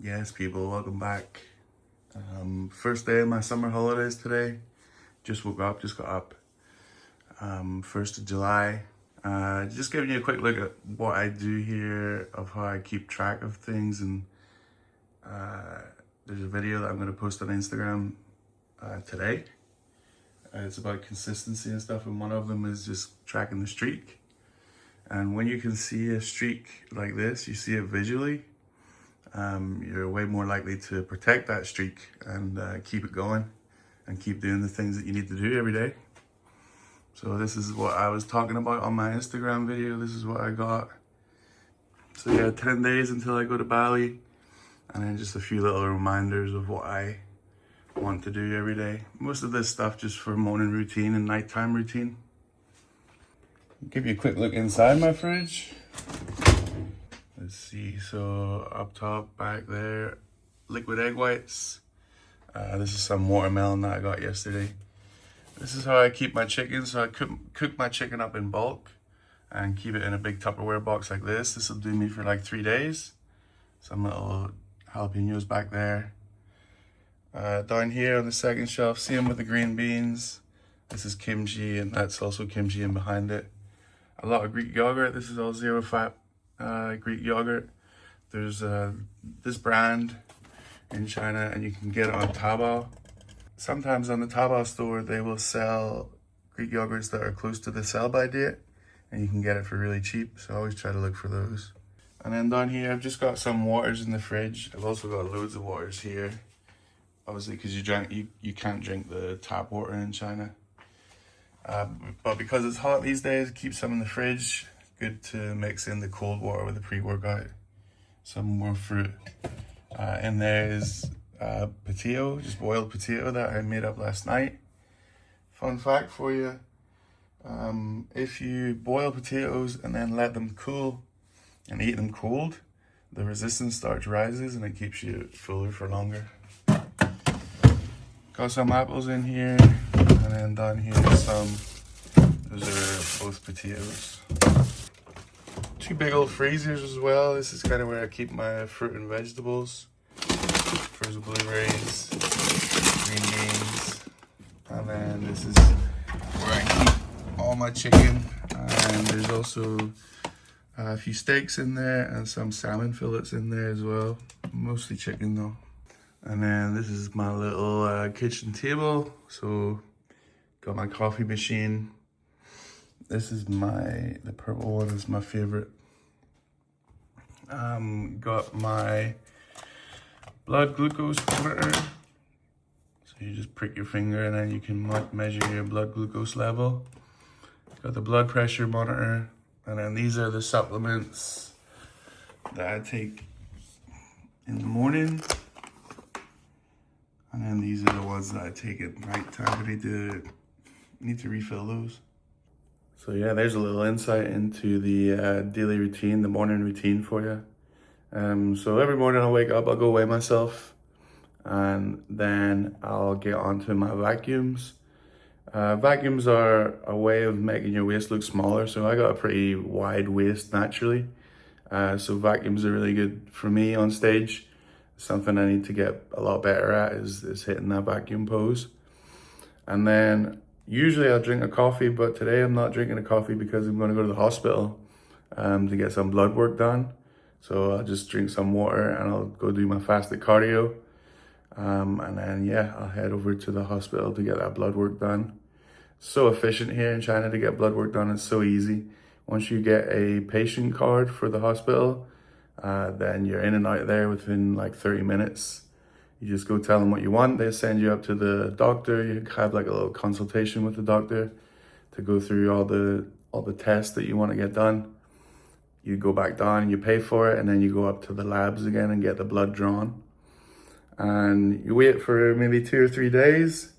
Yes, people, welcome back. First day of my summer holidays today. Just woke up, just got up. 1st of July. Just giving you a quick look at what I do here, of how I keep track of things. And there's a video that I'm going to post on Instagram today. It's about consistency and stuff, and one of them is just tracking the streak. And when you can see a streak like this, you see it visually, you're way more likely to protect that streak and keep it going and keep doing the things that you need to do every day. So this is what I was talking about on my Instagram video. This is what I got. So yeah, 10 days until I go to Bali, and then just a few little reminders of what I want to do every day. Most of this stuff just for morning routine and nighttime routine. Give you a quick look inside my fridge. Let's see, so up top, back there, liquid egg whites. This is some watermelon that I got yesterday. This is how I keep my chicken. So I cook my chicken up in bulk and keep it in a big Tupperware box like this. This will do me for like 3 days. Some little jalapenos back there. Down here on the second shelf, see them with the green beans. This is kimchi, and that's also kimchi in behind it. A lot of Greek yogurt. This is all zero fat Greek yogurt. There's this brand in China, and you can get it on Taobao. Sometimes on the Taobao store, they will sell Greek yogurts that are close to the sell-by date, and you can get it for really cheap. So I always try to look for those. And then down here, I've just got some waters in the fridge. I've also got loads of waters here. Obviously, because you can't drink the tap water in China. But because it's hot these days, keep some in the fridge. Good to mix in the cold water with the pre-workout. Some more fruit. In there is potato, just boiled potato that I made up last night. Fun fact for you, if you boil potatoes and then let them cool and eat them cold, the resistance starch rises and it keeps you fuller for longer. Got some apples in here, and then down here some, those are both potatoes. 2 big old freezers as well. This is kind of where I keep my fruit and vegetables. Frozen blueberries, green beans, and then this is where I keep all my chicken. And there's also a few steaks in there and some salmon fillets in there as well. Mostly chicken though. And then this is my little kitchen table. So got my coffee machine. This is the purple one is my favorite. Got my blood glucose monitor. So you just prick your finger and then you can measure your blood glucose level. Got the blood pressure monitor. And then these are the supplements that I take in the morning. And then these are the ones that I take at night time. I need to refill those. So yeah, there's a little insight into the daily routine, the morning routine for you. So every morning I'll wake up, I'll go weigh myself, and then I'll get onto my vacuums. Vacuums are a way of making your waist look smaller. So I got a pretty wide waist naturally. So vacuums are really good for me on stage. Something I need to get a lot better at is hitting that vacuum pose. And then usually I'll drink a coffee, but today I'm not drinking a coffee because I'm going to go to the hospital to get some blood work done. So I'll just drink some water and I'll go do my fasted cardio. And then yeah, I'll head over to the hospital to get that blood work done. So efficient here in China to get blood work done. It's so easy. Once you get a patient card for the hospital, then you're in and out there within like 30 minutes. You just go tell them what you want. They send you up to the doctor. You have like a little consultation with the doctor to go through all the tests that you want to get done. You go back down, you pay for it, and then you go up to the labs again and get the blood drawn. And you wait for maybe 2 or 3 days,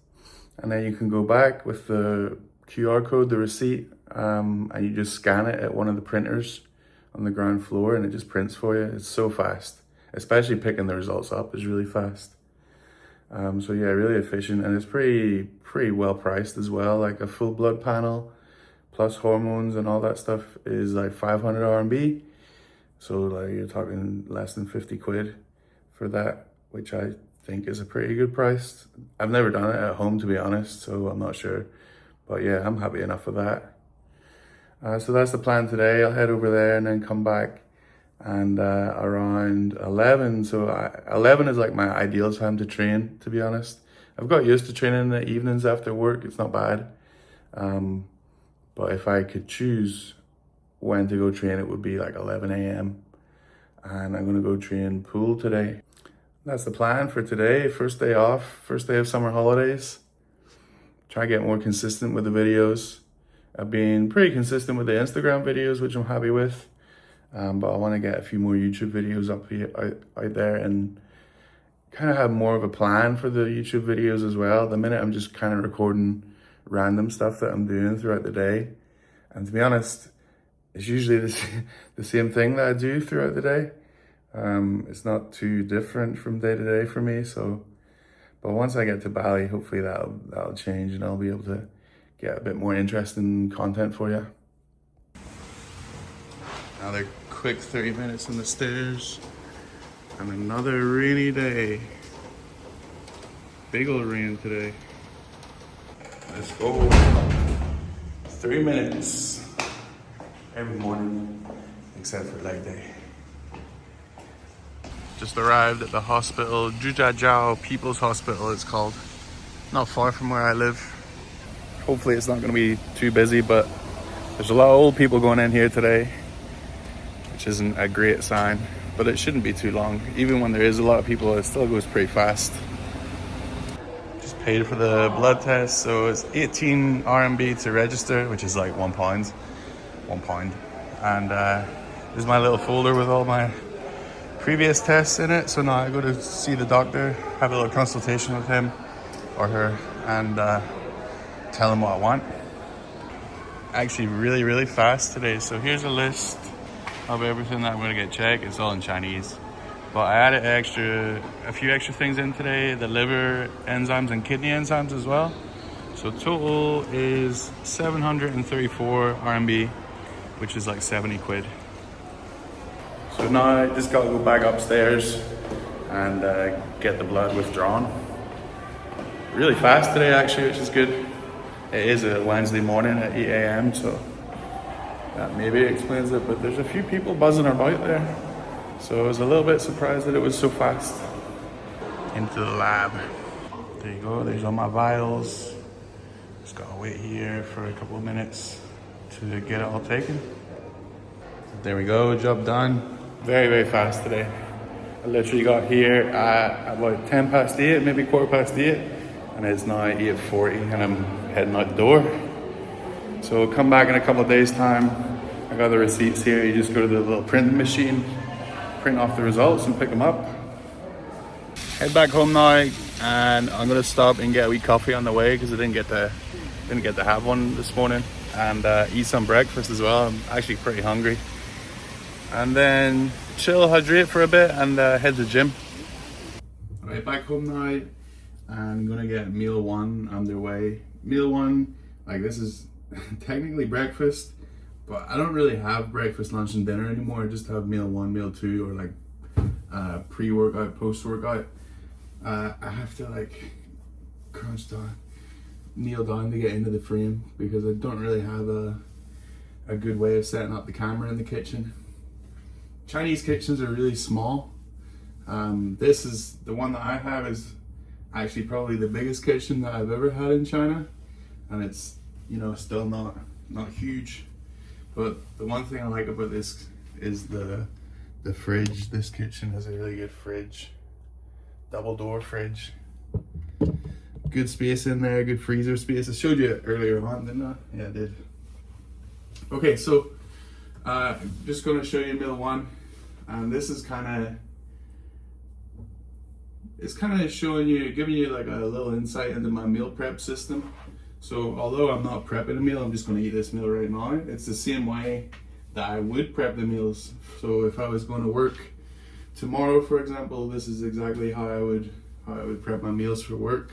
and then you can go back with the QR code, the receipt, and you just scan it at one of the printers on the ground floor, and it just prints for you. It's so fast, especially picking the results up is really fast. So yeah, really efficient, and it's pretty well priced as well. Like a full blood panel plus hormones and all that stuff is like 500 RMB. So like you're talking less than 50 quid for that, which I think is a pretty good price. I've never done it at home, to be honest, so I'm not sure. But yeah, I'm happy enough with that. So that's the plan today. I'll head over there and then come back and around 11. So 11 is like my ideal time to train, to be honest. I've got used to training in the evenings after work. It's not bad. But if I could choose when to go train, it would be like 11 a.m. And I'm gonna go train pool today. That's the plan for today. First day off, first day of summer holidays. Try to get more consistent with the videos. I've been pretty consistent with the Instagram videos, which I'm happy with. But I want to get a few more YouTube videos up here, out there, and kind of have more of a plan for the YouTube videos as well. At the minute, I'm just kind of recording random stuff that I'm doing throughout the day. And to be honest, it's usually the same thing that I do throughout the day. It's not too different from day to day for me. So, but once I get to Bali, hopefully that'll change and I'll be able to get a bit more interesting content for you. Another quick 30 minutes on the stairs and another rainy day. Big old rain today. Let's go. 3 minutes every morning, except for leg day. Just arrived at the hospital, Zhujiajiao People's Hospital it's called. Not far from where I live. Hopefully it's not going to be too busy, but there's a lot of old people going in here today, which isn't a great sign, but it shouldn't be too long. Even when there is a lot of people, it still goes pretty fast. Just paid for the blood test, so it's 18 RMB to register, which is like £1. And this is my little folder with all my previous tests in it. So now I go to see the doctor, have a little consultation with him or her, and tell him what I want. Actually really fast today. So here's a list of everything that I'm going to get checked. It's all in Chinese, but I added a few extra things in today, the liver enzymes and kidney enzymes as well. So total is 734 RMB, which is like 70 quid. So now I just got to go back upstairs and get the blood withdrawn. Really fast today actually, which is good. It is a Wednesday morning at 8 a.m. so that maybe explains it, but there's a few people buzzing about there. So I was a little bit surprised that it was so fast. Into the lab. There you go, there's all my vials. Just gotta wait here for a couple of minutes to get it all taken. There we go, job done. Very fast today. I literally got here at about 10 past 8, maybe quarter past 8, and it's now 8:40 and I'm heading out the door. So I'll come back in a couple of days time. I got the receipts here. You just go to the little printing machine, print off the results and pick them up. Head back home now, and I'm gonna stop and get a wee coffee on the way because I didn't get to have one this morning, and eat some breakfast as well. I'm actually pretty hungry. And then chill, hydrate for a bit, and head to the gym. Alright, back home now. I'm gonna get meal one underway. Meal one, like this is technically breakfast, but I don't really have breakfast, lunch, and dinner anymore. I just have meal one, meal two, or like pre-workout, post-workout. I have to like crunch down, kneel down to get into the frame because I don't really have a good way of setting up the camera in the kitchen. Chinese kitchens are really small. This is the one that I have is actually probably the biggest kitchen that I've ever had in China, and it's, you know, still not huge. But the one thing I like about this is the fridge. This kitchen has a really good fridge, double door fridge, good space in there, good freezer space. I showed you earlier on, didn't I? Yeah, I did. Okay, so I'm just going to show you meal one, and this is it's kind of showing you, giving you like a little insight into my meal prep system. So although I'm not prepping a meal, I'm just going to eat this meal right now. It's the same way that I would prep the meals. So if I was going to work tomorrow, for example, this is exactly how I would prep my meals for work.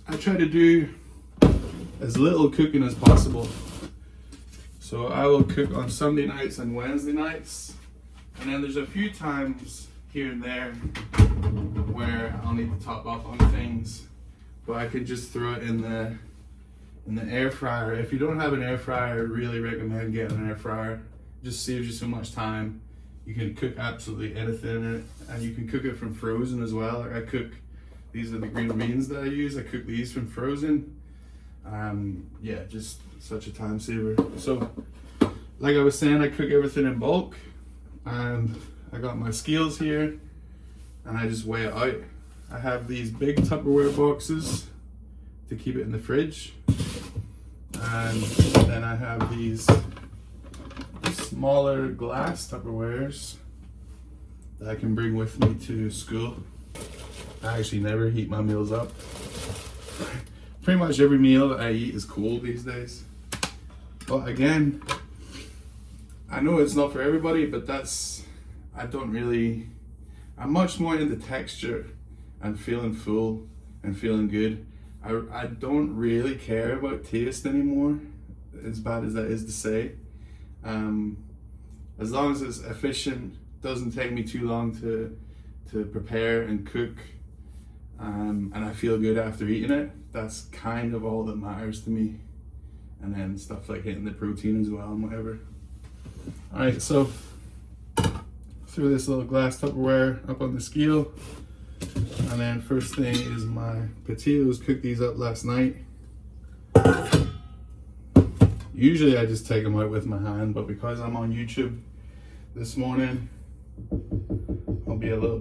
I try to do as little cooking as possible. So I will cook on Sunday nights and Wednesday nights, And then there's a few times here and there where I'll need to top up on things, but I could just throw it in the air fryer. If you don't have an air fryer, I really recommend getting an air fryer. It just saves you so much time. You can cook absolutely anything in it, and you can cook it from frozen as well. Like I cook, these are the green beans that I use. I cook these from frozen. Yeah, just such a time saver. So, like I was saying, I cook everything in bulk, and I got my scales here, and I just weigh it out. I have these big Tupperware boxes to keep it in the fridge, and then I have these smaller glass Tupperwares that I can bring with me to school. I actually never heat my meals up. Pretty much every meal that I eat is cold these days. But again, I know it's not for everybody, but I'm much more into texture and feeling full and feeling good. I don't really care about taste anymore, as bad as that is to say. As long as it's efficient, doesn't take me too long to prepare and cook, and I feel good after eating it, that's kind of all that matters to me. And then stuff like hitting the protein as well and whatever. Alright, so throw this little glass Tupperware up on the scale, and then first thing is my potatoes. Cooked these up last night. Usually I just take them out with my hand, but because I'm on YouTube this morning, I'll be a little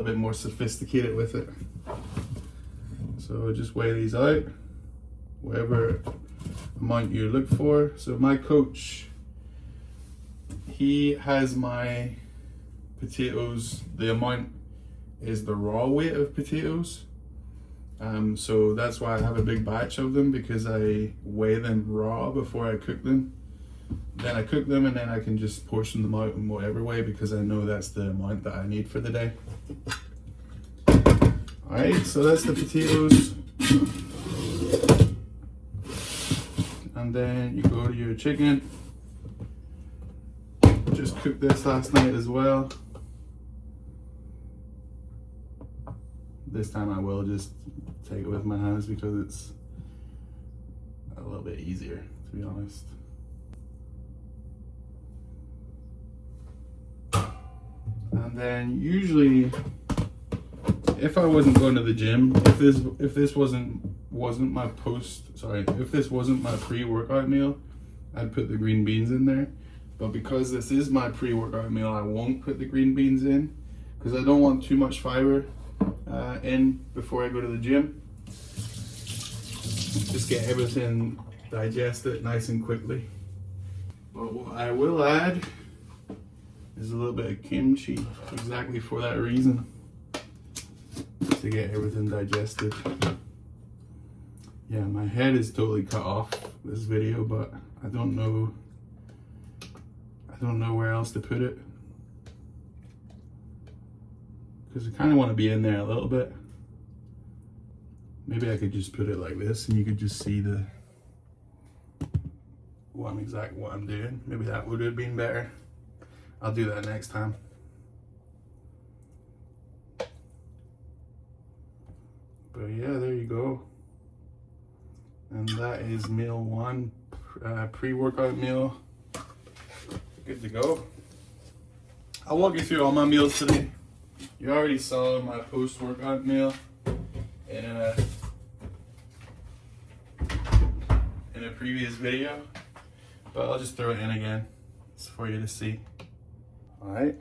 bit more sophisticated with it. So just weigh these out, whatever amount you look for. So my coach, he has my potatoes, the amount is the raw weight of potatoes. So that's why I have a big batch of them, because I weigh them raw before I cook them. Then I cook them, and then I can just portion them out in whatever way, because I know that's the amount that I need for the day. Alright, so that's the potatoes. And then you go to your chicken. Just cooked this last night as well. This time I will just take it with my hands because it's a little bit easier, to be honest. And then usually, if I wasn't going to the gym, if this wasn't my pre-workout meal, I'd put the green beans in there. But because this is my pre-workout meal, I won't put the green beans in, because I don't want too much fiber in before I go to the gym. Just get everything digested nice and quickly. But what I will add is a little bit of kimchi, exactly for that reason, to get everything digested. Yeah, my head is totally cut off this video, but I don't know where else to put it, because I kind of want to be in there a little bit. Maybe I could just put it like this, and you could just see what I'm doing. Maybe that would have been better. I'll do that next time. But yeah, there you go. And that is meal one, pre-workout meal. Good to go. I'll walk you through all my meals today. You already saw my post-workout meal in a previous video, but I'll just throw it in again just for you to see. All right.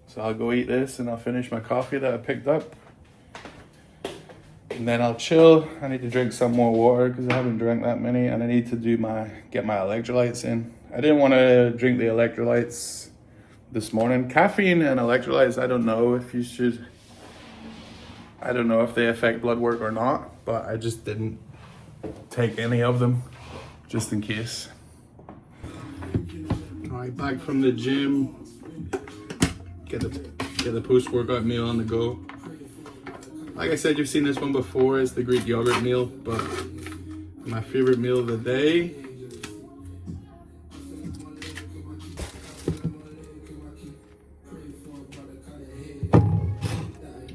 So I'll go eat this, and I'll finish my coffee that I picked up. And then I'll chill. I need to drink some more water because I haven't drank that many, and I need to get my electrolytes in. I didn't want to drink the electrolytes this morning. Caffeine and electrolytes, I don't know if they affect blood work or not, but I just didn't take any of them just in case. All right, back from the gym. Get the post-workout meal on the go. Like I said, you've seen this one before. It's the Greek yogurt meal, but my favorite meal of the day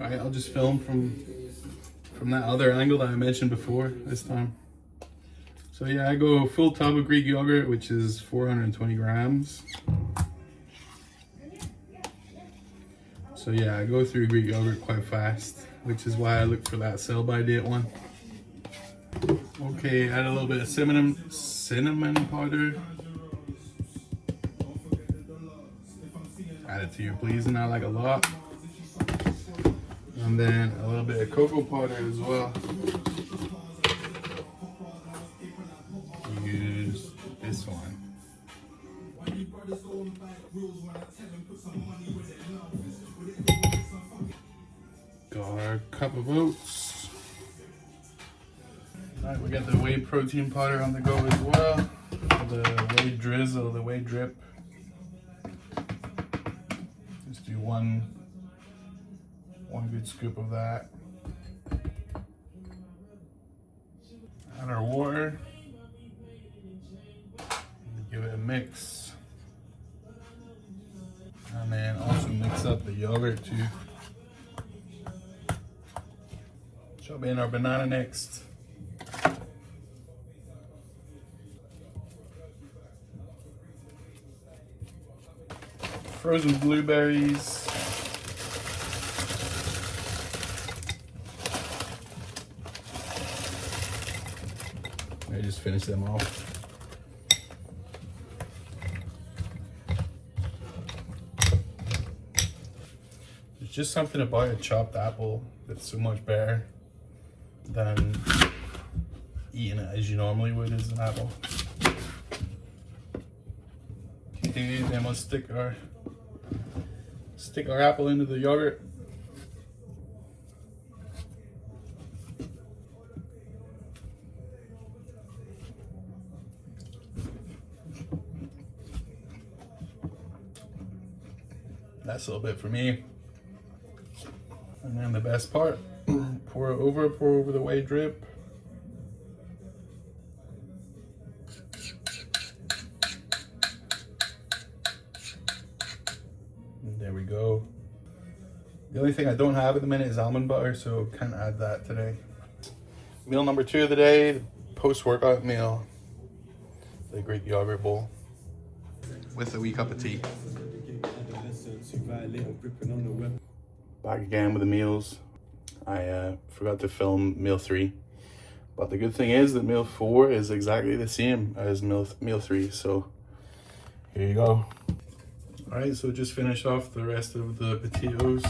Alright, I'll just film from that other angle that I mentioned before this time. So yeah, I go full tub of Greek yogurt, which is 420 grams. So yeah, I go through Greek yogurt quite fast, which is why I look for that sell by date one. Okay, add a little bit of cinnamon powder. Add it to your pleasing, I like a lot. And then a little bit of cocoa powder as well. Use this one. Got our cup of oats. Alright, we got the whey protein powder on the go as well. The whey drizzle, the whey drip. Just do one good scoop of that. Add our water. Give it a mix. And then also mix up the yogurt too. Chop in our banana next. Frozen blueberries. I just finish them off. There's just something about a chopped apple that's so much better than eating it as you normally would as an apple. Okay, then we'll stick our apple into the yogurt. That's a little bit for me. And then the best part, pour over the whey drip. And there we go. The only thing I don't have at the minute is almond butter, so can't add that today. Meal number 2 of the day, the post-workout meal. The Greek yogurt bowl with a wee cup of tea. Back again with the meals. I forgot to film meal 3, but the good thing is that meal 4 is exactly the same as meal 3, so here you go. Alright, so just finish off the rest of the potatoes.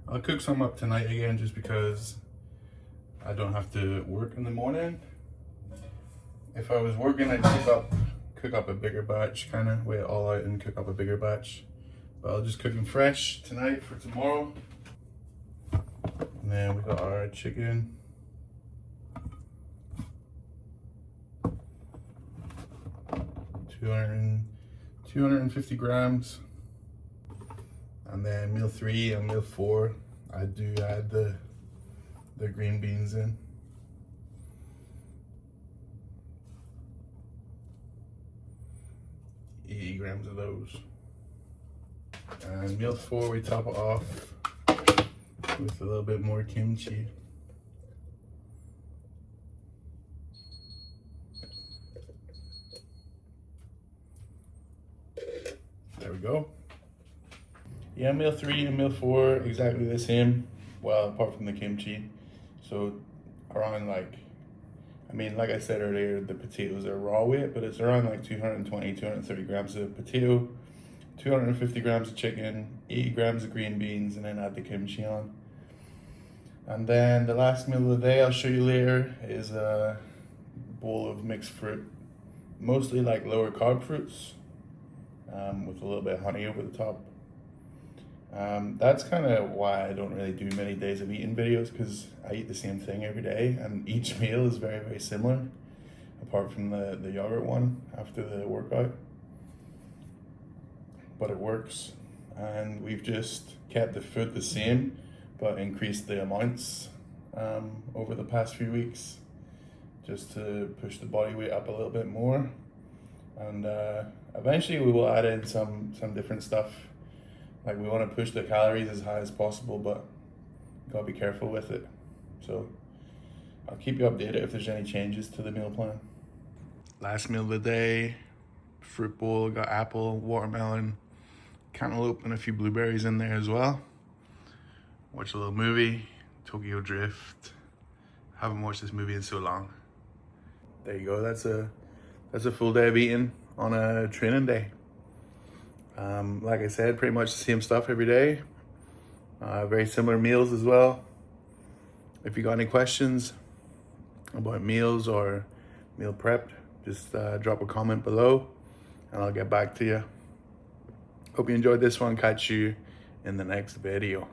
I'll cook some up tonight again just because I don't have to work in the morning. If I was working, I'd cook up a bigger batch, kind of weigh it all out and cook up a bigger batch. But I'll just cook them fresh tonight for tomorrow. And then we got our chicken. Two hundred and 50 grams. And then meal 3 and meal 4, I do add the green beans in. Grams of those. And meal 4, we top it off with a little bit more kimchi. There we go. Yeah, meal 3 and meal 4 exactly the same. Well, apart from the kimchi. So around like I said earlier, the potatoes are raw weight, but it's around like 220, 230 grams of potato, 250 grams of chicken, 80 grams of green beans, and then add the kimchi on. And then the last meal of the day I'll show you later is a bowl of mixed fruit, mostly like lower carb fruits, with a little bit of honey over the top. That's kind of why I don't really do many days of eating videos, because I eat the same thing every day and each meal is very, very similar, apart from the yogurt one after the workout. But it works, and we've just kept the food the same but increased the amounts over the past few weeks, just to push the body weight up a little bit more. And eventually we will add in some different stuff. Like, we want to push the calories as high as possible, but gotta be careful with it. So I'll keep you updated if there's any changes to the meal plan. Last meal of the day, fruit bowl, got apple, watermelon, cantaloupe, and a few blueberries in there as well. Watch a little movie, Tokyo Drift. Haven't watched this movie in so long. There you go, that's a full day of eating on a training day. Like I said, pretty much the same stuff every day. Very similar meals as well. If you got any questions about meals or meal prep, just drop a comment below and I'll get back to you. Hope you enjoyed this one. Catch you in the next video.